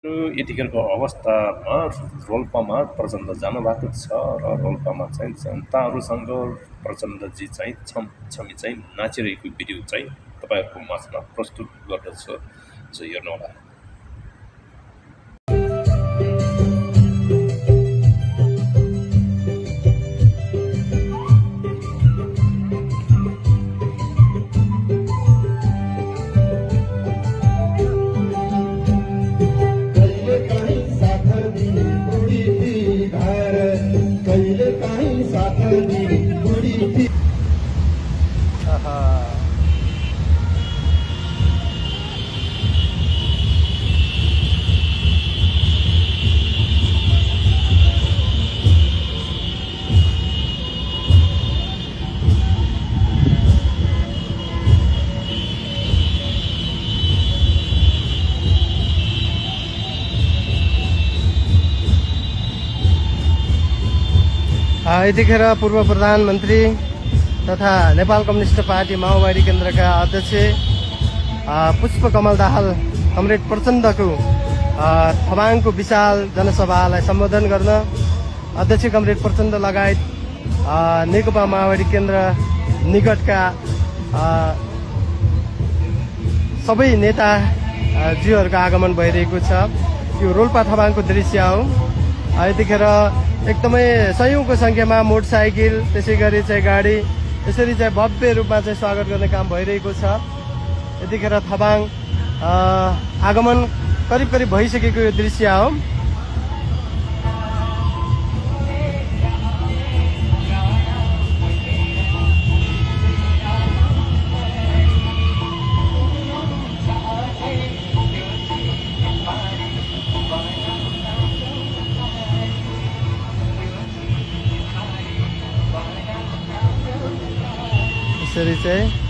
यतिखेरको अवस्थामा रोल्पामा प्रचण्ड जानुभएको छ र रोल्पामा चाहिँ जनताहरूसँग प्रचण्डजी चाहिँ छमी चाहिँ नाचिरहेको भिडियो चाहिँ तपाईँहरूको माझमा प्रस्तुत गर्दछु जो हेर्नुहोला। यतिखेर पूर्व प्रधानमन्त्री तथा नेपाल कम्युनिस्ट पार्टी माओवादी केन्द्रका अध्यक्ष पुष्पकमल दाहाल कमरेड प्रचण्डको थबाङको विशाल जनसभालाई सम्बोधन गर्न अध्यक्ष कमरेड प्रचण्ड लगायत नेकपा माओवादी केन्द्र निकटका सबै नेताजीहरूको आगमन भइरहेको छ। यो रोल्पा थबाङको दृश्य हो। यतिखेर एकदमै सयौंको संख्यामा मोटरसाइकल त्यसै गरी चाहिँ गाडी यसरी चाहिँ भव्य रूपमा चाहिँ स्वागत गर्ने काम भइरहेको छ। यतिखेर थबाङ आगमन करिब करिब भइसकेको यो दृश्य हो। यसरी चाहिँ